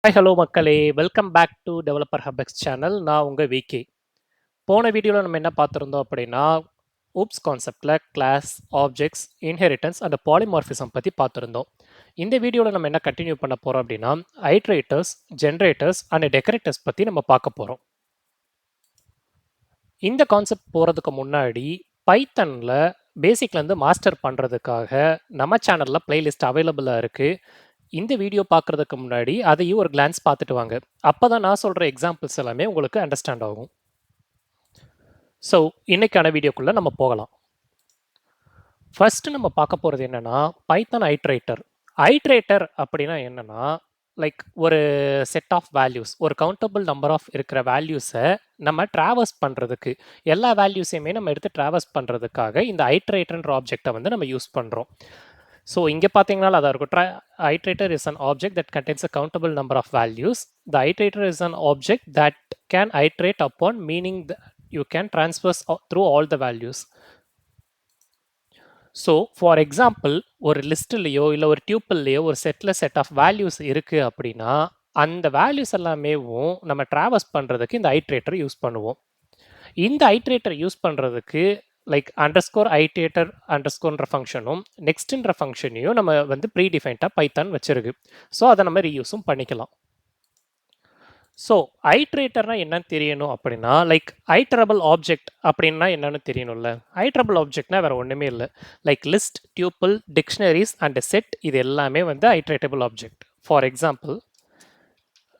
Hi hello மக்களே, welcome back to developer ஹப்எக்ஸ் channel. நான் உங்கள் விகே. போன வீடியோவில் நம்ம என்ன பார்த்துருந்தோம் அப்படின்னா, ஊப்ஸ் கான்செப்டில் class, objects, inheritance and polymorphism பற்றி பார்த்துருந்தோம். இந்த வீடியோவில் நம்ம என்ன கண்டினியூ பண்ண போகிறோம் அப்படின்னா, ஐட்ரேட்டர்ஸ், ஜென்ரேட்டர்ஸ் அண்ட் டெக்கரேட்டர்ஸ் பற்றி நம்ம பார்க்க போகிறோம். இந்த கான்செப்ட் போகிறதுக்கு முன்னாடி பைத்தனில் பேசிக்லேருந்து மாஸ்டர் பண்ணுறதுக்காக நம்ம சேனலில் பிளேலிஸ்ட் அவைலபிளாக இருக்குது. இந்த வீடியோ பார்க்குறதுக்கு முன்னாடி அதையும் ஒரு கிளான்ஸ் பார்த்துட்டு வாங்க. அப்போ தான் நான் சொல்கிற எக்ஸாம்பிள்ஸ் எல்லாமே உங்களுக்கு அண்டர்ஸ்டாண்ட் ஆகும். ஸோ இன்னைக்கான வீடியோக்குள்ளே நம்ம போகலாம். ஃபர்ஸ்ட் நம்ம பார்க்க போகிறது என்னென்னா, பைத்தன் ஐட்ரேட்டர். ஐட்ரேட்டர் அப்படின்னா என்னென்னா, லைக் ஒரு செட் ஆஃப் வேல்யூஸ், ஒரு கவுண்டபிள் நம்பர் ஆஃப் இருக்கிற வேல்யூஸை நம்ம ட்ராவர்ஸ் பண்ணுறதுக்கு, எல்லா வேல்யூஸையுமே நம்ம எடுத்து ட்ராவர்ஸ் பண்ணுறதுக்காக இந்த ஐட்ரேட்டர்ன்ற ஆப்ஜெக்டை வந்து நம்ம யூஸ் பண்ணுறோம். ஸோ இங்கே பார்த்தீங்கன்னா அதாக இருக்கும். Iterator is an object that contains a countable number of values. The iterator is an object that can iterate upon, meaning that you can transverse through all the values. So for example, ஒரு லிஸ்ட்லேயோ இல்லை ஒரு டியூப்பிள்லேயோ ஒரு set of values இருக்குது அப்படின்னா, அந்த values எல்லாமேவும் நம்ம traverse பண்ணுறதுக்கு இந்த ஐட்ரேட்டர் யூஸ் பண்ணுவோம். இந்த ஐட்ரேட்டர் யூஸ் பண்ணுறதுக்கு லைக் அண்டர்ஸ்கோர் ஐட்ரேட்டர் அண்டர்ஸ்கோர்ன்ற ஃபங்க்ஷனும் நெக்ஸ்ட்ன்ற ஃபங்க்ஷனையும் நம்ம வந்து ப்ரீடிஃபைன்டாக பைத்தான் வச்சிருக்கு. ஸோ அதை நம்ம ரீயூஸும் பண்ணிக்கலாம். ஸோ ஐட்ரேட்டர்னா என்னன்னு தெரியணும் அப்படின்னா, லைக் ஐட்ரபிள் ஆப்ஜெக்ட் அப்படின்னா என்னன்னு தெரியணும்ல. ஐட்ரபிள் ஆப்ஜெக்ட்னா வேற ஒன்றுமே இல்லை. Like list, tuple, dictionaries and set, இது எல்லாமே வந்து ஐட்ரேட்டபிள் ஆப்ஜெக்ட். ஃபார் எக்ஸாம்பிள்,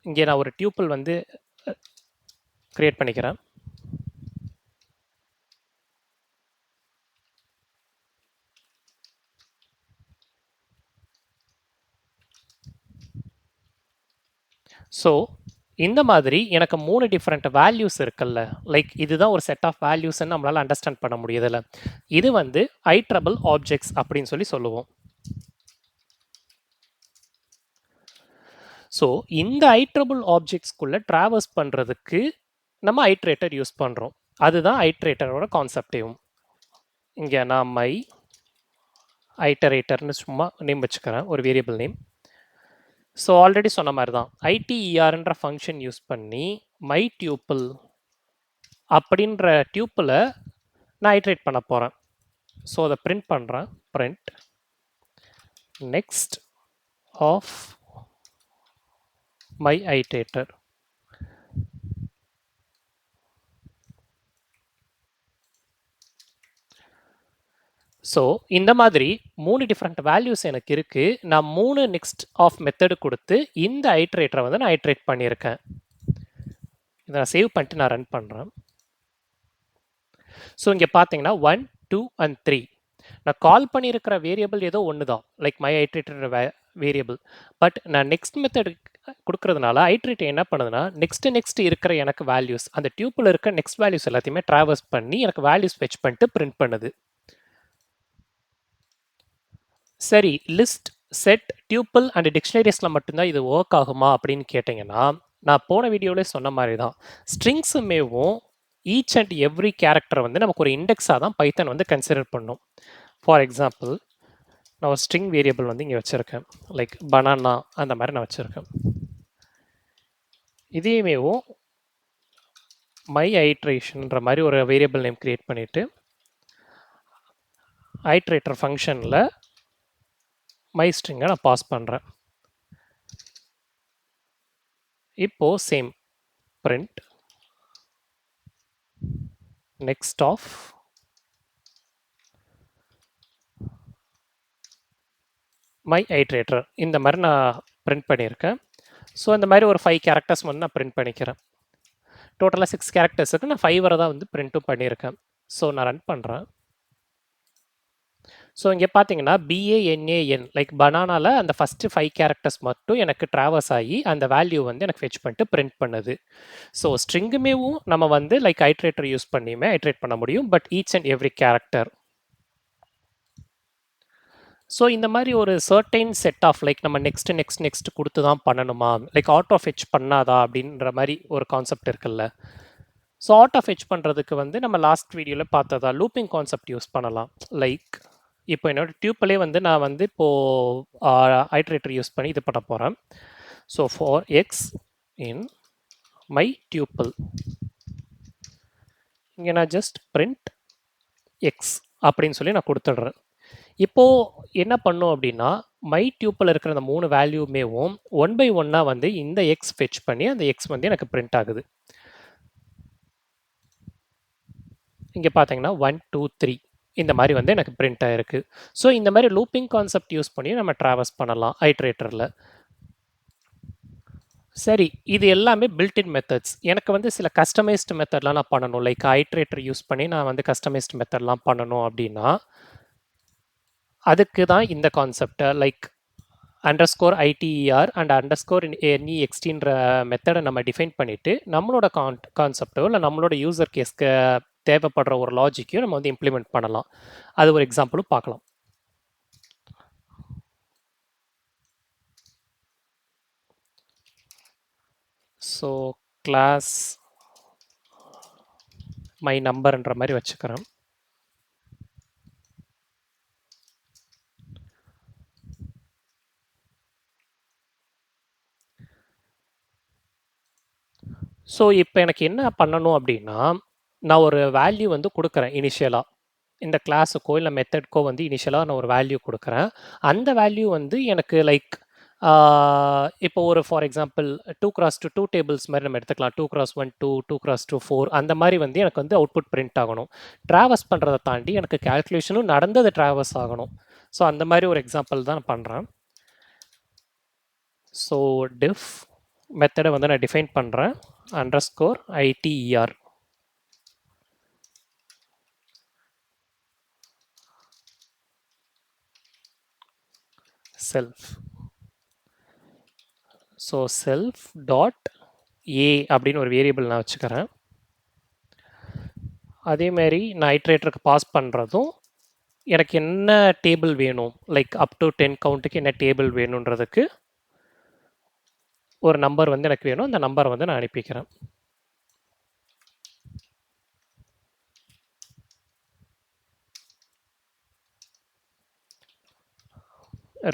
இங்கே நான் ஒரு டியூப்பிள் வந்து கிரியேட் பண்ணிக்கிறேன். ஸோ இந்த மாதிரி எனக்கு 3 டிஃப்ரெண்ட் வேல்யூஸ் இருக்குல்ல, லைக் இதுதான் ஒரு செட் ஆஃப் வேல்யூஸ்ன்னு நம்மளால் அண்டர்ஸ்டாண்ட் பண்ண முடியுதுல்ல. இது வந்து ஐட்ரபிள் ஆப்ஜெக்ட்ஸ் அப்படின்னு சொல்லுவோம். ஸோ இந்த ஐட்ரபிள் ஆப்ஜெக்ட்ஸ்குள்ளே ட்ராவர்ஸ் பண்ணுறதுக்கு நம்ம ஐட்ரேட்டர் யூஸ் பண்ணுறோம். அதுதான் ஐட்ரேட்டரோட கான்செப்டேவும். இங்கே நான் மை ஐட்டரேட்டர்னு சும்மா நேம் வச்சுக்கிறேன், ஒரு வேரியபிள் நேம். ஸோ ஆல்ரெடி சொன்ன மாதிரி தான் ஐடிஇஆர்ன்ற ஃபங்க்ஷன் யூஸ் பண்ணி மை டியூப்பிள் அப்படின்ற டியூப்பிளை நான் ஐட்ரேட் பண்ண போகிறேன். ஸோ அதை பிரிண்ட் பண்ணுறேன். Print next of my iterator. So இந்த மாதிரி 3 டிஃப்ரெண்ட் வேல்யூஸ் எனக்கு இருக்குது. நான் 3 நெக்ஸ்ட் ஆஃப் மெத்தடு கொடுத்து இந்த ஐட்ரேட்டரை வந்து நான் ஐட்ரேட் பண்ணியிருக்கேன். இதை நான் சேவ் பண்ணிட்டு நான் ரன் பண்ணுறேன். ஸோ இங்கே பார்த்தீங்கன்னா 1, 2 and 3 நான் கால் பண்ணியிருக்கிற வேரியபிள் ஏதோ ஒன்று தான், like my iterator variable. But நான் நெக்ஸ்ட் மெத்தட் கொடுக்கறதுனால ஐட்ரேட்டர் என்ன பண்ணுதுன்னா, நெக்ஸ்ட் இருக்கிற எனக்கு வேல்யூஸ், அந்த டியூப்பில் இருக்க நெக்ஸ்ட் வேல்யூஸ் எல்லாத்தையுமே ட்ராவர்ஸ் பண்ணி எனக்கு வேல்யூஸ் ஃபெச் பண்ணிட்டு பிரிண்ட் பண்ணுது. சரி, லிஸ்ட், செட், டியூப்பிள் அண்ட் டிக்ஷனரிஸில் மட்டும்தான் இது ஒர்க் ஆகுமா அப்படின்னு கேட்டிங்கன்னா, நான் போன வீடியோவிலே சொன்ன மாதிரி தான் ஸ்ட்ரிங்ஸுமேவும் ஈச் அண்ட் எவ்ரி கேரக்டர் வந்து நமக்கு ஒரு இண்டெக்ஸாக தான் பைத்தன் வந்து கன்சிடர் பண்ணும். ஃபார் எக்ஸாம்பிள், நான் ஒரு ஸ்ட்ரிங் வேரியபிள் வந்து இங்கே வச்சுருக்கேன், லைக் பனானா அந்த மாதிரி நான் வச்சுருக்கேன். இதையுமேவும் மை ஐட்ரேஷன்ன்ற மாதிரி ஒரு வேரியபிள் நேம் கிரியேட் பண்ணிவிட்டு ஐட்ரேட்டர் ஃபங்க்ஷனில் மை ஸ்ட்ரிங்கை நான் பாஸ் பண்ணுறேன். இப்போது same print next of my iterator இந்த மாதிரி நான் பிரிண்ட் பண்ணியிருக்கேன். ஸோ இந்த மாதிரி ஒரு 5 கேரக்டர்ஸ் வந்து நான் பிரிண்ட் பண்ணிக்கிறேன். டோட்டலாக 6 கேரக்டர்ஸுக்கு நான் 5 வரை தான் வந்து பிரிண்ட்டும் பண்ணியிருக்கேன். ஸோ நான் ரன் பண்ணுறேன். ஸோ இங்கே பார்த்தீங்கன்னா BANAN லைக் பனானாவில் அந்த ஃபஸ்ட்டு 5 கேரக்டர்ஸ் மட்டும் எனக்கு ட்ராவர்ஸ் ஆகி அந்த வேல்யூ வந்து எனக்கு ஃபெச் பண்ணிட்டு பிரிண்ட் பண்ணுது. ஸோ ஸ்ட்ரிங்குமேவும் நம்ம வந்து லைக் ஐட்ரேட்டர் யூஸ் பண்ணியுமே ஐட்ரேட் பண்ண முடியும், but each and every character. So இந்த மாதிரி ஒரு சர்டைன் செட் ஆஃப் லைக் நம்ம நெக்ஸ்ட் கொடுத்து தான் பண்ணணுமா, லைக் ஆட்டோ ஃபெச் பண்ணாதா அப்படின்ற மாதிரி ஒரு கான்செப்ட் இருக்குல்ல. ஸோ ஆட்டோ ஃபெச் பண்ணுறதுக்கு வந்து நம்ம லாஸ்ட் வீடியோவில் பார்த்ததா லூப்பிங் கான்செப்ட் யூஸ் பண்ணலாம். லைக் இப்போ என்னோட டியூப்பிலே வந்து நான் வந்து இப்போது ஐட்ரேட்டர் யூஸ் பண்ணி இது பண்ண போகிறேன். So for X in my tuple, இங்கே நான் ஜஸ்ட் பிரிண்ட் எக்ஸ் அப்படின்னு சொல்லி நான் கொடுத்துட்றேன். இப்போது என்ன பண்ணும் அப்படின்னா, மை டியூப்பில் இருக்கிற அந்த 3 வேல்யூமேவும் 1 by 1 வந்து இந்த எக்ஸ் ஃபெச் பண்ணி அந்த எக்ஸ் வந்து எனக்கு பிரிண்ட் ஆகுது. இங்கே பார்த்தீங்கன்னா 1 2 3 இந்த மாதிரி வந்து எனக்கு பிரிண்ட் ஆகிருக்கு. ஸோ இந்த மாதிரி லூப்பிங் கான்செப்ட் யூஸ் பண்ணி நம்ம ட்ராவர்ஸ் பண்ணலாம் ஐட்ரேட்டரில். சரி, இது எல்லாமே பில்ட்-இன் மெத்தட்ஸ். எனக்கு வந்து சில கஸ்டமைஸ்டு மெத்தட்லாம் நான் பண்ணணும். லைக் ஐட்ரேட்டர் யூஸ் பண்ணி நான் வந்து கஸ்டமைஸ்டு மெத்தட்லாம் பண்ணணும் அப்படின்னா, அதுக்கு தான் இந்த கான்செப்டை லைக் _ITER அண்ட் _NEXTன்ற மெத்தடை நம்ம டிஃபைன் பண்ணிவிட்டு நம்மளோட கான்செப்டோ இல்லை நம்மளோட யூசர் கேஸ்க்கு தேவைப்படுற ஒரு லாஜிக்கையும் நம்ம வந்து இம்ப்ளிமெண்ட் பண்ணலாம். அது ஒரு எக்ஸாம்பிளும் பார்க்கலாம். ஸோ கிளாஸ் மை நம்பர்ன்ற மாதிரி வச்சுக்கிறேன். ஸோ இப்போ எனக்கு என்ன பண்ணணும் அப்படின்னா, நான் ஒரு வேல்யூ வந்து கொடுக்குறேன் இனிஷியலாக. இந்த கிளாஸுக்கோ இல்லை மெத்தட்க்கோ வந்து இனிஷியலாக நான் ஒரு வேல்யூ கொடுக்குறேன். அந்த வேல்யூ வந்து எனக்கு லைக் இப்போ ஒரு ஃபார் எக்ஸாம்பிள் 2x2 2 டேபிள்ஸ் மாதிரி நம்ம எடுத்துக்கலாம். 2x1 2 2x2 4 அந்த மாதிரி வந்து எனக்கு வந்து அவுட்புட் பிரிண்ட் ஆகணும். ட்ராவர்ஸ் பண்ணுறதை தாண்டி எனக்கு கேல்குலேஷனும் நடந்தது ட்ராவர்ஸ் ஆகணும். ஸோ அந்த மாதிரி ஒரு எக்ஸாம்பிள் தான் நான் பண்ணுறேன். ஸோ டிஃப் மெத்தடை வந்து நான் டிஃபைன் பண்ணுறேன் _ITER. Self. So self dot A அப்படின்னு ஒரு வேரியபிள் நான் வச்சுக்கிறேன். அதேமாரி நான் ஐட்ரேட்டருக்கு பாஸ் பண்ணுறதும் எனக்கு என்ன டேபிள் வேணும், லைக் அப் டு 10 கவுண்ட்டுக்கு என்ன டேபிள் வேணுன்றதுக்கு ஒரு நம்பர் வந்து எனக்கு வேணும். அந்த நம்பரை வந்து நான் அனுப்பிக்கிறேன்.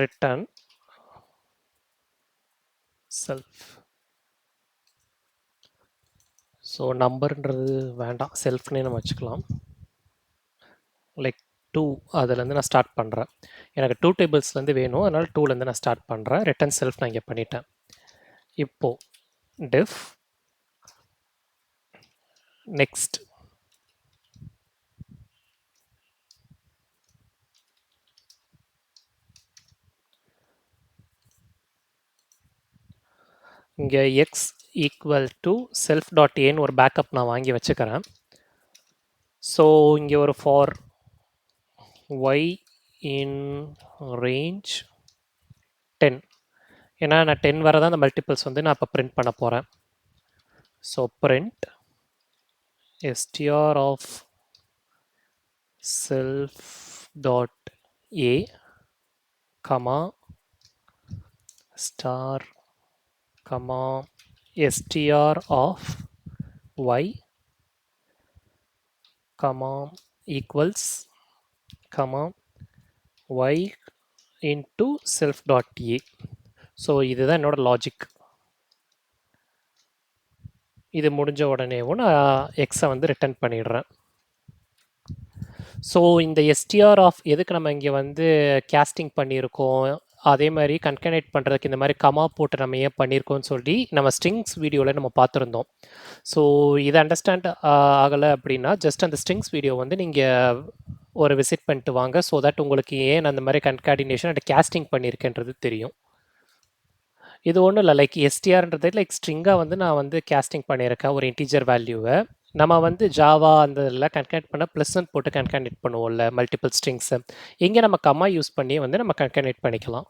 Return self. ஸோ நம்பர்ன்றது வேண்டாம், செல்ஃப்னே நம்ம வச்சுக்கலாம். லைக் 2 அதுலேருந்து நான் ஸ்டார்ட் பண்ணுறேன். எனக்கு 2 டேபிள்ஸ்லேருந்து வேணும், அதனால் 2லேருந்து நான் ஸ்டார்ட் பண்ணுறேன். ரிட்டர்ன் செல்ஃப் நான் இங்கே பண்ணிட்டேன். இப்போது டிஃப் நெக்ஸ்ட். இங்கே X equal to self dot ஏன்னு ஒரு பேக்கப் நான் வாங்கி வச்சுக்கிறேன். ஸோ இங்கே ஒரு ஃபார் ஒய் இன் ரேஞ்ச் 10, ஏன்னா நான் 10 வரை தான் அந்த மல்டிபிள்ஸ் வந்து நான் இப்போ பிரிண்ட் பண்ண போகிறேன். So print str of self dot a comma star comma str of y comma equals comma y into self dot a. So இதுதான் என்னோட லாஜிக். இது முடிஞ்ச உடனேவும் நான் எக்ஸை வந்து ரிட்டர்ன் பண்ணிடுறேன். ஸோ இந்த STR ஆஃப் எதுக்கு நம்ம இங்கே வந்து கேஸ்டிங் பண்ணியிருக்கோம், அதே மாதிரி கன்கனேட் பண்ணுறதுக்கு இந்த மாதிரி கமா போட்டு நம்ம ஏன் பண்ணியிருக்கோம்னு சொல்லி நம்ம ஸ்ட்ரிங்ஸ் வீடியோவில் நம்ம பார்த்துருந்தோம். ஸோ இதை அண்டர்ஸ்டாண்ட் ஆகலை அப்படின்னா ஜஸ்ட் அந்த ஸ்ட்ரிங்ஸ் வீடியோ வந்து நீங்கள் ஒரு விசிட் பண்ணிட்டு வாங்க. ஸோ தட் உங்களுக்கு ஏன் அந்த மாதிரி கன்கார்டினேஷன் அண்ட் கேஸ்டிங் பண்ணியிருக்கேன்றது தெரியும். இது ஒன்றும் இல்லை, லைக் STRன்றது லைக் ஸ்ட்ரிங்காக வந்து நான் வந்து கேஸ்டிங் பண்ணியிருக்கேன் ஒரு இன்டீஜர் வேல்யூவை. நம்ம வந்து ஜாவா அந்த இதில் கன்கனெக்ட் பண்ண +1 போட்டு கன்கனெக்ட் பண்ணுவோம்ல மல்டிபிள் ஸ்ட்ரிங்ஸை, இங்கே நம்ம கம்மா யூஸ் பண்ணி வந்து நம்ம கன்கனெக்ட் பண்ணிக்கலாம்.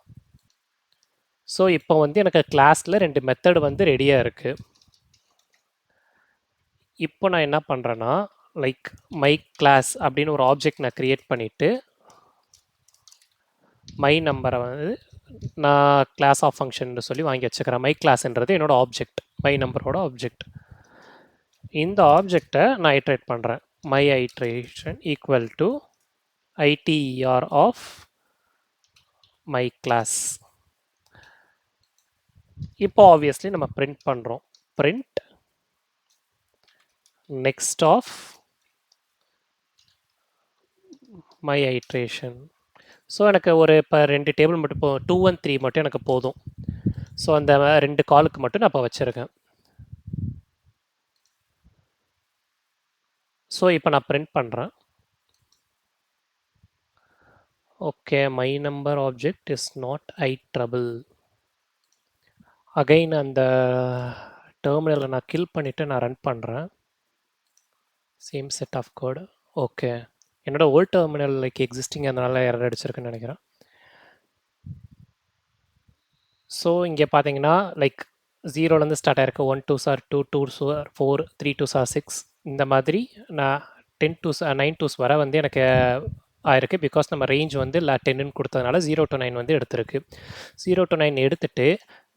ஸோ இப்போ வந்து எனக்கு கிளாஸில் 2 மெத்தட் வந்து ரெடியாக இருக்குது. இப்போ நான் என்ன பண்ணுறேன்னா லைக் மை கிளாஸ் அப்படின்னு ஒரு ஆப்ஜெக்ட் நான் க்ரியேட் பண்ணிவிட்டு மை நம்பரை வந்து நான் கிளாஸ் ஆஃப் ஃபங்க்ஷன் சொல்லி வாங்கி வச்சுக்கிறேன். மை கிளாஸ்ன்றது என்னோட ஆப்ஜெக்ட், மை நம்பரோட ஆப்ஜெக்ட். இந்த ஆப்ஜெக்டை நான் ஐட்ரேட் பண்ணுறேன். My iteration equal to ITER of my class. இப்போ ஆப்வியஸ்லி நம்ம பிரிண்ட் பண்ணுறோம். Print next of my iteration. So எனக்கு ஒரு இப்போ 2 டேபிள் மட்டும் இப்போ 2 and 3 மட்டும் எனக்கு போதும். ஸோ அந்த 2 காலுக்கு மட்டும் நான் இப்போ வச்சுருக்கேன். ஸோ இப்போ நான் பிரிண்ட் பண்ணுறேன். Okay, my number object is not iterable. Again அந்த டெர்மினலை நான் கில் பண்ணிவிட்டு நான் ரன் பண்ணுறேன். Same set of code. Okay, என்னோட ஓல்ட் டெர்மினல் லைக் எக்ஸிஸ்டிங் அதனால எரர் அடிச்சிருக்குன்னு நினைக்கிறேன். ஸோ இங்கே பார்த்தீங்கன்னா லைக் 0லேருந்து ஸ்டார்ட் ஆயிருக்கு. 1 2s are 2, 2s are 4, 3 2s are 6. இந்த மாதிரி நான் 10 2s 9 2s வர வந்து எனக்கு ஆயிருக்கு. பிகாஸ் நம்ம ரேஞ்ச் வந்து 10ன்னு கொடுத்ததுனால 0 to 9 வந்து எடுத்திருக்கு. 0 to 9 எடுத்துட்டு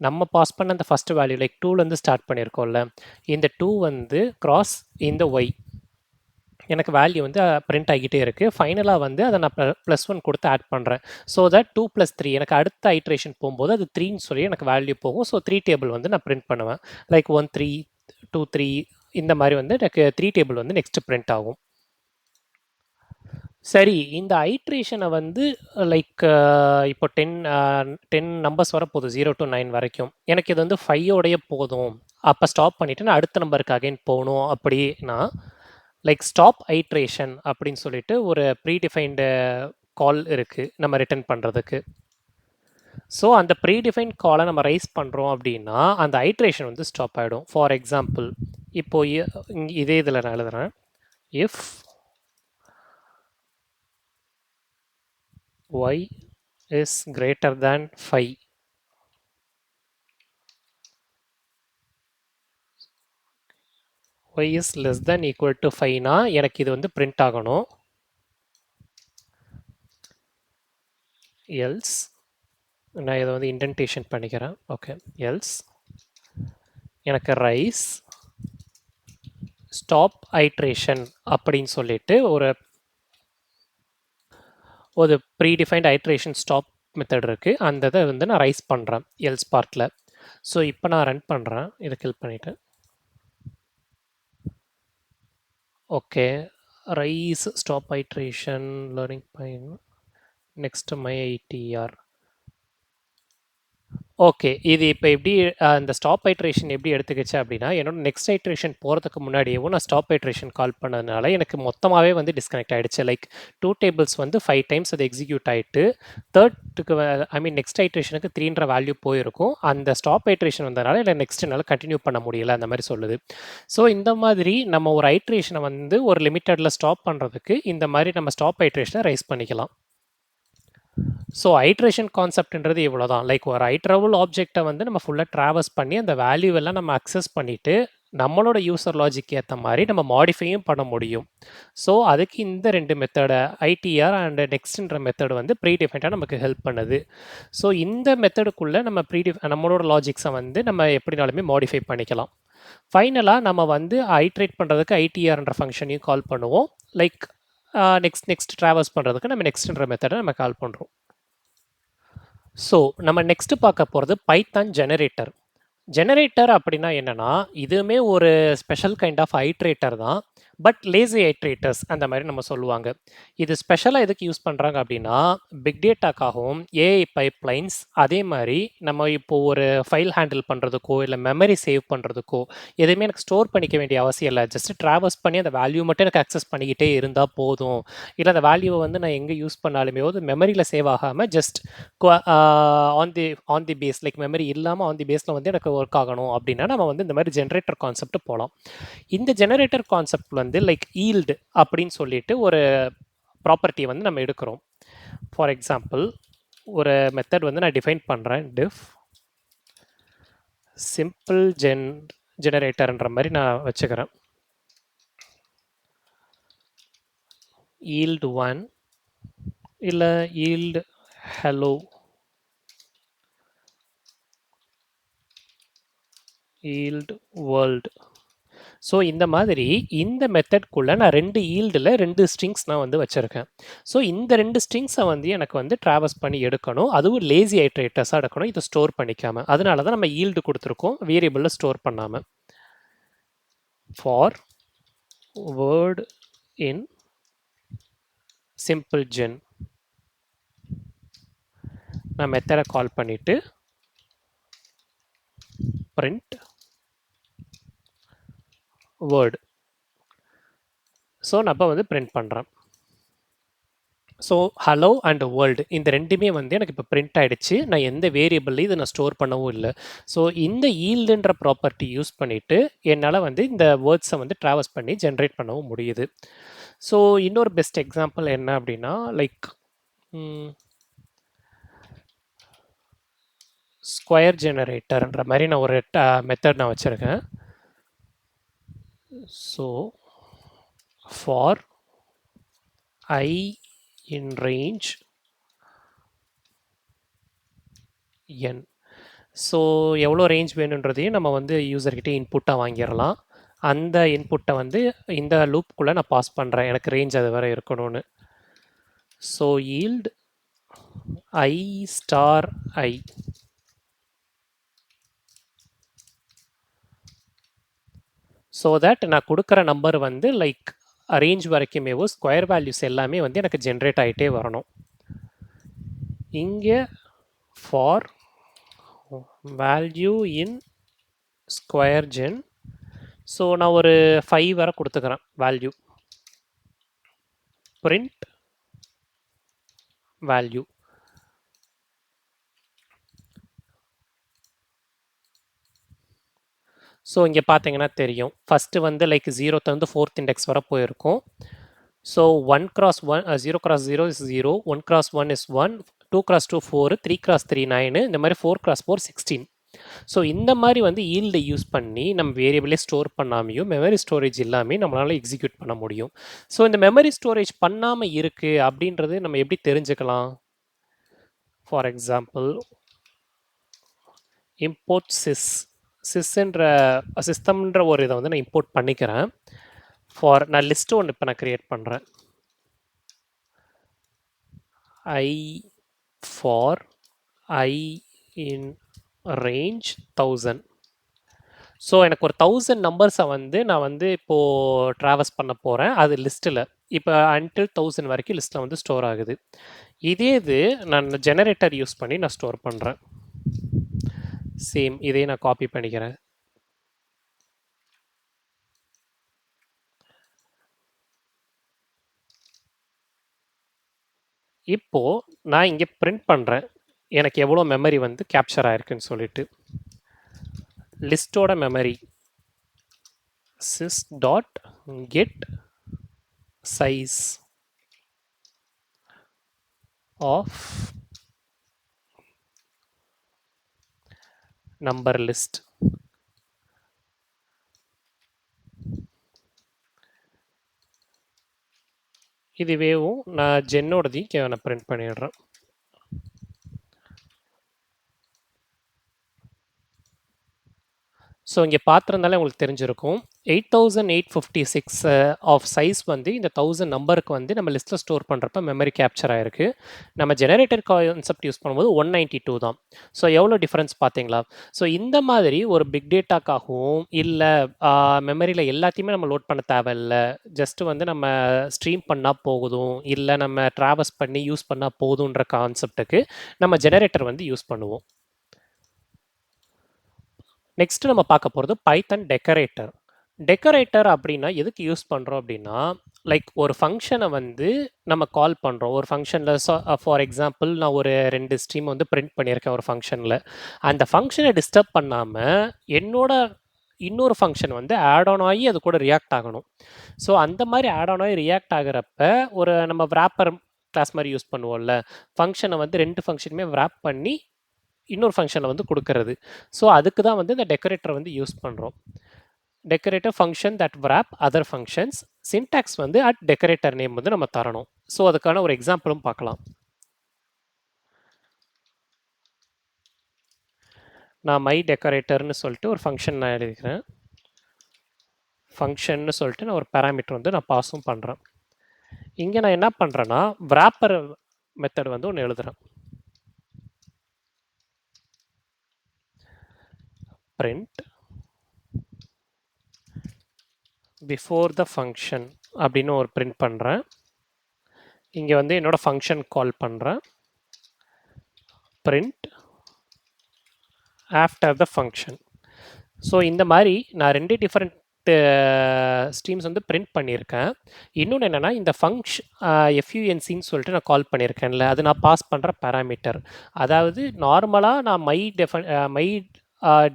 நம்ம பாஸ் பண்ண அந்த ஃபஸ்ட் வேல்யூ லைக் 2லேருந்து ஸ்டார்ட் பண்ணியிருக்கோம்ல, இந்த 2 வந்து கிராஸ் இந்த ஒய் எனக்கு வேல்யூ வந்து பிரிண்ட் ஆகிட்டே இருக்குது. ஃபைனலாக வந்து அதை நான் +1 கொடுத்து ஆட் பண்ணுறேன். ஸோ தட் 2 + 3 எனக்கு அடுத்த ஐட்ரேஷன் போகும்போது அது 3ன்னு சொல்லி எனக்கு வேல்யூ போகும். ஸோ 3 டேபிள் வந்து நான் பிரிண்ட் பண்ணுவேன். லைக் 1 3 2 3 இந்த மாதிரி வந்து எனக்கு 3 டேபிள் வந்து நெக்ஸ்ட் பிரிண்ட் ஆகும். சரி, இந்த ஐட்ரேஷனை வந்து லைக் இப்போ 10 நம்பர்ஸ் வரப்போகுது 0 to 9 வரைக்கும். எனக்கு இது வந்து 5ஓடைய போதும். அப்போ ஸ்டாப் பண்ணிவிட்டு நான் அடுத்த நம்பருக்கு அகைன் போகணும் அப்படின்னா லைக் ஸ்டாப் ஐட்ரேஷன் அப்படின்னு சொல்லிட்டு ஒரு ப்ரீடிஃபைன்டு கால் இருக்குது நம்ம ரிட்டர்ன் பண்ணுறதுக்கு. ஸோ அந்த ப்ரீடிஃபைன் காலை நம்ம ரைஸ் பண்ணுறோம் அப்படின்னா அந்த ஐட்ரேஷன் வந்து ஸ்டாப் ஆகிடும். ஃபார் எக்ஸாம்பிள் இப்போது இதே இதில் நான் எழுதுகிறேன். If y is greater than 5, y is less than equal to 5னா எனக்கு இது வந்து பிரிண்ட் ஆகணும். எல்ஸ் நான் இதை வந்து இன்டென்டேஷன் பண்ணிக்கிறேன். ஓகே, எல்ஸ் எனக்கு ரைஸ் ஸ்டாப் ஐட்ரேஷன் அப்படின்னு சொல்லிட்டு ஒரு ப்ரீடிஃபைன்ட் ஐட்ரேஷன் ஸ்டாப் மெத்தட் இருக்குது. அந்த இதை வந்து நான் ரைஸ் பண்ணுறேன் எல்ஸ் பார்ட்டில். ஸோ இப்போ நான் ரன் பண்ணுறேன். இதை கில் பண்ணிவிட்டு okay, raise stop iteration learning fine next my ITR. Okay, இது இப்போ எப்படி இந்த ஸ்டாப் ஐட்ரேஷன் எப்படி எடுத்துக்கிச்சு அப்படின்னா என்னோட நெக்ஸ்ட் ஐட்ரேஷன் போகிறதுக்கு முன்னாடியேவும் நான் ஸ்டாப் ஐட்ரேஷன் கால் பண்ணதுனால எனக்கு மொத்தமாகவே வந்து டிஸ்கனெக்ட் ஆகிடுச்சு. லைக் 2 டேபிள்ஸ் வந்து 5 டைம்ஸ் அது எக்ஸிக்யூட் ஆகிட்டு தேர்ட்டுக்கு ஐ மீன் நெக்ஸ்ட் ஐட்ரேஷனுக்கு 3ன்ற வேல்யூ போயிருக்கும். அந்த ஸ்டாப் ஐட்ரேஷன் வந்ததுனால இல்லை நெக்ஸ்ட் என்னால் கண்டினியூ பண்ண முடியல அந்த மாதிரி சொல்லுது. ஸோ இந்த மாதிரி நம்ம ஒரு ஐட்ரேஷனை வந்து ஒரு லிமிட்டடில் ஸ்டாப் பண்ணுறதுக்கு இந்த மாதிரி நம்ம ஸ்டாப் ஐட்ரேஷனை ரைஸ் பண்ணிக்கலாம். ஸோ ஐட்ரேஷன் கான்செப்ட்ன்றது இவ்வளோ தான். லைக் ஒரு ஐட்ரபிள் ஆப்ஜெக்டை வந்து நம்ம ஃபுல்லாக ட்ராவர்ஸ் பண்ணி அந்த வேல்யூவெல்லாம் நம்ம அக்சஸ் பண்ணிவிட்டு நம்மளோட யூசர் லாஜிக் ஏற்ற மாதிரி நம்ம மாடிஃபையும் பண்ண முடியும். ஸோ அதுக்கு இந்த 2 மெத்தடை ஐடிஆர் அண்ட் நெக்ஸ்ட்ன்ற மெத்தட் வந்து ப்ரீடிஃபைண்டாக நமக்கு ஹெல்ப் பண்ணுது. ஸோ இந்த மெத்தடுக்குள்ளே நம்ம நம்மளோட லாஜிக்ஸை வந்து நம்ம எப்படினாலுமே மாடிஃபை பண்ணிக்கலாம். ஃபைனலாக நம்ம வந்து ஐட்ரேட் பண்ணுறதுக்கு ஐடிஆர்ன்ற ஃபங்க்ஷனையும் கால் பண்ணுவோம். லைக் நெக்ஸ்ட் ட்ராவல்ஸ் பண்ணுறதுக்கு நம்ம நெக்ஸ்ட்ன்ற மெத்தடை நம்ம கால் பண்ணுறோம். ஸோ நம்ம நெக்ஸ்ட் பார்க்க போகிறது பைத்தான் ஜெனரேட்டர். ஜெனரேட்டர் அப்படின்னா என்னென்னா இதுவுமே ஒரு ஸ்பெஷல் கைண்ட் ஆஃப் ஐட்ரேட்டர் தான். பட் லேசி ஐட்ரேட்டர்ஸ் அந்த மாதிரி நம்ம சொல்லுவாங்க. இது ஸ்பெஷலாக எதுக்கு யூஸ் பண்ணுறாங்க அப்படின்னா பிக் டேட்டாக்காகவும் ஏஐ பைப்லைன்ஸ் அதே மாதிரி நம்ம இப்போது ஒரு ஃபைல் ஹேண்டில் பண்ணுறதுக்கோ இல்லை மெமரி சேவ் பண்ணுறதுக்கோ எதுவுமே எனக்கு ஸ்டோர் பண்ணிக்க வேண்டிய அவசியம் இல்லை. ஜஸ்ட் ட்ராவல்ஸ் பண்ணி அந்த வேல்யூ மட்டும் எனக்கு அக்சஸ் பண்ணிக்கிட்டே இருந்தால் போதும். இல்லை அந்த வேல்யூவை வந்து நான் எங்கே யூஸ் பண்ணாலுமே அது மெமரியில் சேவ் ஆகாமல் just on the base like memory இல்லாமல் ஆன் தி பேஸில் வந்து எனக்கு ஒர்க் ஆகணும் அப்படின்னா நம்ம வந்து இந்த மாதிரி ஜென்ரேட்டர் கான்செப்ட் போகலாம். இந்த ஜெனரேட்டர் கான்செப்ட் வந்து லைக் ஈல்டு அப்படின்னு சொல்லிட்டு ஒரு ப்ராப்பர்ட்டியை வந்து நம்ம எடுக்கிறோம். ஃபார் எக்ஸாம்பிள் ஒரு மெத்தட் வந்து நான் டிஃபைன் பண்ணுறேன். டிஃப் சிம்பிள் ஜெனரேட்டர்ன்ற மாதிரி நான் வச்சுக்கிறேன். ஈல்டு 1 இல்லை yield hello yield world. So இந்த மாதிரி இந்த மெத்தட்குள்ளே நான் 2 ஈல்டில் 2 ஸ்ட்ரிங்ஸ் நான் வந்து வச்சுருக்கேன். ஸோ இந்த 2 ஸ்ட்ரிங்ஸை வந்து எனக்கு வந்து ட்ராவர்ஸ் பண்ணி எடுக்கணும். அதுவும் லேசி ஐட்ரேட்டர்ஸாக எடுக்கணும். இதை ஸ்டோர் பண்ணிக்காமல். அதனால தான் நம்ம ஈல்டு கொடுத்துருக்கோம் வேரியபிளில் ஸ்டோர் பண்ணாமல். For word in simple gen நான் மெத்தடை கால் பண்ணிவிட்டு print word. ஸோ நான் இப்போ வந்து பிரிண்ட் பண்ணுறேன். ஸோ ஹலோ அண்ட் வேர்ல்டு இந்த ரெண்டுமே வந்து எனக்கு இப்போ பிரிண்ட் ஆகிடுச்சு. நான் எந்த வேரியபிள்லையும் இதை நான் ஸ்டோர் பண்ணவும் இல்லை. ஸோ இந்த ஈல்டுன்ற ப்ராப்பர்ட்டி யூஸ் பண்ணிவிட்டு என்னால் வந்து இந்த வேர்ட்ஸை வந்து ட்ராவல்ஸ் பண்ணி ஜென்ரேட் பண்ணவும் முடியுது. ஸோ இன்னொரு பெஸ்ட் எக்ஸாம்பிள் என்ன அப்படின்னா லைக் ஸ்கொயர் ஜெனரேட்டர்ன்ற மாதிரி நான் ஒரு மெத்தட் நான் வச்சுருக்கேன். So for I in range n. So எவ்வளோ ரேஞ்ச் வேணுன்றதையும் நம்ம வந்து யூசர்கிட்ட இன்புட்டாக வாங்கிடலாம். அந்த இன்புட்டை வந்து இந்த லூப்புக்குள்ளே நான் பாஸ் பண்ணுறேன், எனக்கு ரேஞ்ச் அது வரை இருக்கணும்னு. So yield I star I. So that நான் கொடுக்குற நம்பர் வந்து லைக் ரேஞ்ச் வரைக்குமேவோ ஸ்கொயர் வேல்யூஸ் எல்லாமே வந்து எனக்கு ஜென்ரேட் ஆகிட்டே வரணும். இங்கே for value in square gen. So நான் ஒரு 5 வரை கொடுத்துக்கிறேன் வேல்யூ. print value. ஸோ இங்கே பார்த்தீங்கன்னா தெரியும் ஃபஸ்ட்டு வந்து லைக் 0th 4th இண்டெக்ஸ் வரை போயிருக்கும். So 1 cross 1 0 cross 0 is 0, 1 cross 1 is 1, 2 cross 2 4, 3 cross 3 9, இந்த மாதிரி 4 cross 4 16. ஸோ இந்த மாதிரி வந்து ஈல்டை யூஸ் பண்ணி நம்ம வேரியபிளே ஸ்டோர் பண்ணாமையும் மெமரி ஸ்டோரேஜ் இல்லாமல் நம்மளால் எக்ஸிக்யூட் பண்ண முடியும். ஸோ இந்த மெமரி ஸ்டோரேஜ் பண்ணாமல் இருக்குது அப்படின்றது நம்ம எப்படி தெரிஞ்சுக்கலாம்? ஃபார் எக்ஸாம்பிள் இம்போர்ட் சிஸ்ன்ற சிஸ்டம்ன்ற ஒரு இதை வந்து நான் இம்போர்ட் பண்ணிக்கிறேன். நான் லிஸ்ட்டு ஒன்று இப்போ நான் க்ரியேட் பண்ணுறேன். I for I in range 1000. So எனக்கு ஒரு 1000 நம்பர்ஸை வந்து நான் வந்து இப்போது ட்ராவல்ஸ் பண்ண போகிறேன். அது லிஸ்ட்டில் இப்போ until 1000 வரைக்கும் லிஸ்ட்டில் வந்து ஸ்டோர் ஆகுது. இதே இது நான் ஜெனரேட்டர் யூஸ் பண்ணி நான் ஸ்டோர் பண்ணுறேன். சேம் இதையும் நான் காப்பி பண்ணிக்கிறேன். இப்போது நான் இங்கே பிரிண்ட் பண்ணுறேன் எனக்கு எவ்வளோ மெமரி வந்து கேப்சர் ஆயிருக்குன்னு சொல்லிட்டு. லிஸ்ட்டோட memory sys dot get size of number list. இதுவேவும் நான் ஜென்னோடதையும் நான் பிரிண்ட் பண்ணிடுறேன். ஸோ இங்கே பார்த்துருந்தாலே உங்களுக்கு தெரிஞ்சிருக்கும் 8856 ஆஃப் சைஸ் வந்து இந்த 1000 நம்பருக்கு வந்து நம்ம லிஸ்ட்டில் ஸ்டோர் பண்ணுறப்ப மெமரி கேப்சர் ஆகிருக்கு. நம்ம ஜெனரேட்டர் கான்செப்ட் யூஸ் பண்ணும்போது 192 தான். ஸோ எவ்வளோ டிஃப்ரென்ஸ் பார்த்தீங்களா? ஸோ இந்த மாதிரி ஒரு பிக் டேட்டாக்காகவும் இல்லை மெமரியில் எல்லாத்தையுமே நம்ம லோட் பண்ண தேவையில்லை. ஜஸ்ட்டு வந்து நம்ம ஸ்ட்ரீம் பண்ணால் போகுதும் இல்லை நம்ம ட்ராவல்ஸ் பண்ணி யூஸ் பண்ணால் போதுன்ற கான்செப்ட்டுக்கு நம்ம ஜெனரேட்டர் வந்து யூஸ் பண்ணுவோம். நெக்ஸ்ட் நம்ம பார்க்க போகிறது பைத்தன் டெக்கரேட்டர். டெக்கரேட்டர் அப்படின்னா எதுக்கு யூஸ் பண்ணுறோம் அப்படின்னா லைக் ஒரு ஃபங்க்ஷனை வந்து நம்ம கால் பண்ணுறோம். ஒரு ஃபங்க்ஷனில் ஃபார் எக்ஸாம்பிள் நான் ஒரு 2 ஸ்ட்ரீம் வந்து பிரிண்ட் பண்ணியிருக்கேன் ஒரு ஃபங்க்ஷனில். அந்த ஃபங்க்ஷனை டிஸ்டர்ப் பண்ணாமல் என்னோட இன்னொரு ஃபங்க்ஷன் வந்து ஆட் ஆன் ஆகி அது கூட ரியாக்ட் ஆகணும். ஸோ அந்த மாதிரி ஆட் ஆன் ஆகி ரியாக்ட் ஆகிறப்ப ஒரு நம்ம wrapper கிளாஸ் மாதிரி யூஸ் பண்ணுவோம்ல, ஃபங்க்ஷனை வந்து 2 ஃபங்க்ஷனுமே wrap பண்ணி இன்னொரு ஃபங்க்ஷனில் வந்து கொடுக்கறது. ஸோ அதுக்கு தான் வந்து இந்த டெக்கரேட்டர் வந்து யூஸ் பண்ணுறோம். Decorator function that wrap other functions. Syntax வந்து அட் டெக்கரேட்டர் நேம் வந்து நம்ம தரணும். ஸோ அதுக்கான ஒரு எக்ஸாம்பிளும் பார்க்கலாம். நான் மை டெக்கரேட்டர்னு சொல்லிட்டு ஒரு ஃபங்க்ஷன் நான் எழுதிக்கிறேன். ஃபங்க்ஷன்னு சொல்லிட்டு நான் ஒரு பேராமீட்டர் வந்து நான் பாஸும் பண்ணுறேன். இங்கே நான் என்ன பண்ணுறேன்னா wrapper மெத்தட் வந்து ஒன்று எழுதுகிறேன். print before the function அப்படின்னு ஒரு பிரிண்ட் பண்ணுறேன். இங்கே வந்து என்னோட ஃபங்க்ஷன் கால் பண்ணுறேன். print after the function. So இந்த மாதிரி நான் 2 டிஃப்ரெண்ட் ஸ்ட்ரீம்ஸ் வந்து பிரிண்ட் பண்ணியிருக்கேன். இன்னொன்று என்னென்னா இந்த FUNCன்னு சொல்லிட்டு நான் கால் பண்ணியிருக்கேன்ல, அது நான் பாஸ் பண்ணுற பேராமீட்டர். அதாவது நார்மலாக நான் மை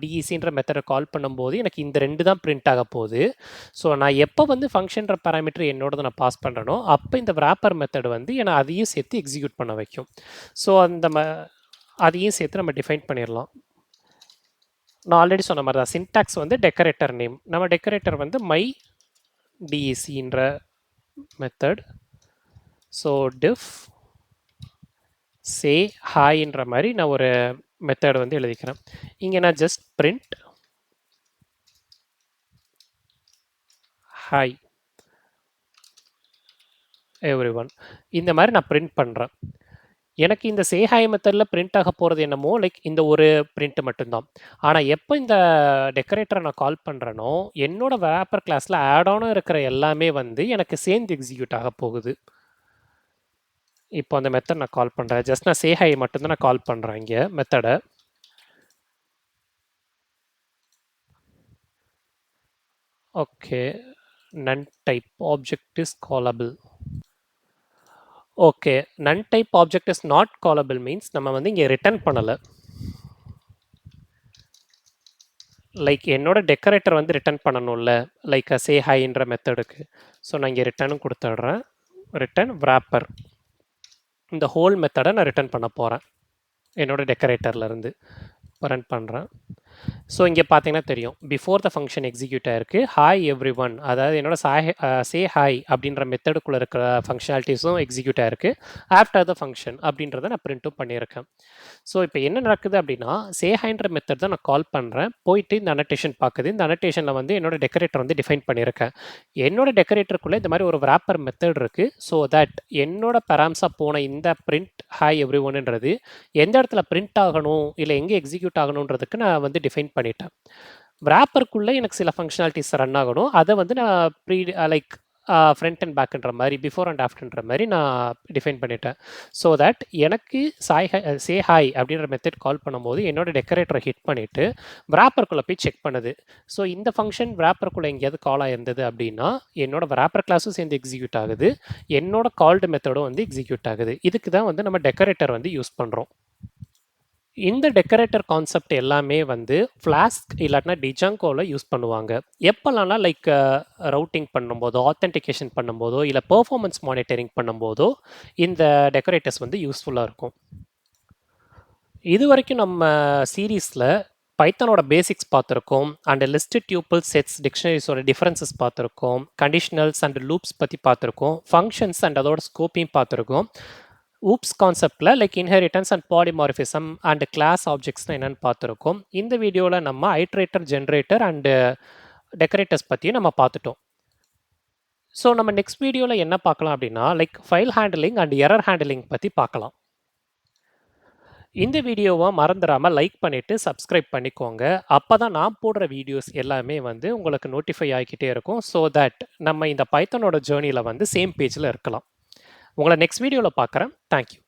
டிஇசின்ற மெத்தடை கால் பண்ணும்போது எனக்கு இந்த 2 தான் பிரிண்ட் ஆக போகுது. ஸோ நான் எப்போ வந்து ஃபங்க்ஷன்ற பேராமீட்டர் என்னோடது நான் பாஸ் பண்ணுறனோ அப்போ இந்த wrapper மெத்தட் வந்து என்னை அதையும் சேர்த்து எக்ஸிக்யூட் பண்ண வைக்கும். ஸோ அதையும் சேர்த்து நம்ம டிஃபைன் பண்ணிடலாம். நான் ஆல்ரெடி சொன்ன மாதிரி தான் சின்டாக்ஸ் வந்து டெக்கரேட்டர் நேம். நம்ம டெக்கரேட்டர் வந்து மை டிஇசின்ற மெத்தட். ஸோ டிஃப் சே ஹாய்ன்ற மாதிரி நான் ஒரு மெத்தட் வந்து எழுதிக்கிறேன். இங்கே நான் just print hi every one இந்த மாதிரி நான் பிரிண்ட் பண்ணுறேன். எனக்கு இந்த சே ஹாய் மெத்தடில் பிரிண்ட் ஆக போகிறது என்னமோ லைக் இந்த ஒரு பிரிண்ட் மட்டும்தான். ஆனால் எப்போ இந்த டெக்கரேட்டரை நான் கால் பண்ணுறேனோ என்னோட wrapper கிளாஸில் ஆடானும் இருக்கிற எல்லாமே வந்து எனக்கு சேர்ந்து எக்ஸிக்யூட் ஆக போகுது. இப்போ அந்த மெத்தட் நான் கால் பண்ணுறேன். ஜஸ்ட் நான் சே ஹாய் மட்டும்தான் நான் கால் பண்ணுறேன் இங்கே மெத்தடை. Okay, none type object is callable. Okay, none type object is not callable means நம்ம வந்து இங்கே ரிட்டர்ன் பண்ணலை. லைக் என்னோட டெக்கரேட்டர் வந்து ரிட்டர்ன் பண்ணணும்ல, லைக் சே ஹைன்ற மெத்தடுக்கு. ஸோ நான் இங்கே ரிட்டர்னும் கொடுத்துட்றேன். ரிட்டர்ன் wrapper இந்த ஹோல் மெத்தடை நான் ரிட்டர்ன் பண்ண போகிறேன் என்னோட டெக்கரேட்டர்லேருந்து. ரன் பண்ணுறேன். ஸோ இங்கே பார்த்தீங்கன்னா தெரியும் பிஃபோர் த ஃபங்க்ஷன் எக்ஸிக்யூட் ஆயிருக்கு. ஹாய் எவ்ரி ஒன், அதாவது என்னோட சே ஹாய் அப்படின்ற மெத்தடுக்குள்ளே இருக்கிற ஃபங்க்ஷனாலிட்டிஸும் எக்ஸிக்யூட் ஆயிருக்கு. ஆஃப்டர் த ஃபங்க்ஷன் அப்படின்றத நான் பிரிண்ட்டும் பண்ணியிருக்கேன். ஸோ இப்போ என்ன நடக்குது அப்படின்னா சே ஹாய்ன்ற மெத்தட் தான் நான் கால் பண்ணுறேன். போயிட்டு இந்த அனட்டேஷன் பார்க்குது. இந்த அனட்டேஷனில் வந்து என்னோட டெக்கரேட்டர் வந்து டிஃபைன் பண்ணியிருக்கேன். என்னோட டெக்கரேட்டருக்குள்ளே இந்த மாதிரி ஒரு wrapper மெத்தட் இருக்குது. ஸோ தட் என்னோட பெராம்ஸாக போன இந்த பிரிண்ட் ஹாய் எவ்ரி ஒன்னுன்றது எந்த இடத்துல பிரிண்ட் ஆகணும் இல்லை எங்கே எக்ஸிக்யூட் ஆகணுன்றதுக்கு நான் வந்து டிஃபைன் பண்ணிட்டேன். wrapperக்குள்ளே எனக்கு சில ஃபங்க்ஷனாலிட்டிஸ் ரன் ஆகணும். அதை வந்து நான் லைக் ஃப்ரண்ட் அண்ட் பேக்குன்ற மாதிரி பிஃபோர் அண்ட் ஆஃப்டர்ன்ற மாதிரி நான் டிஃபைன் பண்ணிட்டேன். ஸோ தட் எனக்கு சே ஹாய் அப்படின்ற மெத்தட் கால் பண்ணும்போது என்னோட டெக்கரேட்டரை ஹிட் பண்ணிவிட்டு wrapperக்குள்ளே போய் செக் பண்ணுது. ஸோ இந்த ஃபங்க்ஷன் wrapperக்குள்ளே எங்கேயாவது கால் ஆயிருந்தது அப்படின்னா என்னோட wrapper கிளாஸும் சேர்ந்து எக்ஸிக்யூட் ஆகுது, என்னோட கால்டு மெத்தடும் வந்து எக்ஸிக்யூட் ஆகுது. இதுக்கு தான் வந்து நம்ம டெக்கரேட்டர் வந்து யூஸ் பண்ணுறோம். இந்த டெக்கரேட்டர் கான்செப்ட் எல்லாமே வந்து ஃப்ளாஸ்க் இல்லாட்டினா டிஜாங்கோவில் யூஸ் பண்ணுவாங்க. எப்போல்லாம்னா லைக் ரவுட்டிங் பண்ணும்போதோ ஆத்தென்டிகேஷன் பண்ணும்போதோ இல்லை பெர்ஃபார்மன்ஸ் மானிட்டரிங் பண்ணும்போதோ இந்த டெக்கரேட்டர்ஸ் வந்து யூஸ்ஃபுல்லாக இருக்கும். இது வரைக்கும் நம்ம சீரீஸில் பைத்தானோட பேசிக்ஸ் பார்த்துருக்கோம், அண்ட் லிஸ்டட் டியூப்பிள் செட்ஸ் டிக்ஷனரிஸோட டிஃப்ரென்சஸ் பார்த்துருக்கோம், கண்டிஷனல்ஸ் அண்ட் லூப்ஸ் பற்றி பார்த்துருக்கோம், ஃபங்க்ஷன்ஸ் அண்ட் அதோட ஸ்கோப்பையும் பார்த்துருக்கோம். ஊப்ஸ் கான்செப்டில் like inheritance and polymorphism and class ஆப்ஜெக்ட்ஸ்னால் என்னென்னு பார்த்துருக்கோம். இந்த வீடியோவில் நம்ம ஐட்ரேட்டர், ஜென்ரேட்டர் அண்டு டெக்கரேட்டர்ஸ் பற்றியும் நம்ம பார்த்துட்டோம். ஸோ நம்ம நெக்ஸ்ட் வீடியோவில் என்ன பார்க்கலாம் அப்படின்னா like file handling and error handling பற்றி பார்க்கலாம். இந்த வீடியோவை மறந்துடாமல் லைக் பண்ணிவிட்டு சப்ஸ்கிரைப் பண்ணிக்கோங்க. அப்போ தான் நான் போடுற வீடியோஸ் எல்லாமே வந்து உங்களுக்கு நோட்டிஃபை ஆகிக்கிட்டே இருக்கும். ஸோ தட் நம்ம இந்த பைத்தானோட ஜேர்னியில் வந்து சேம் பேஜில் இருக்கலாம். உங்களை நெக்ஸ்ட் வீடியோவில் பார்க்குறேன். தேங்க்யூ.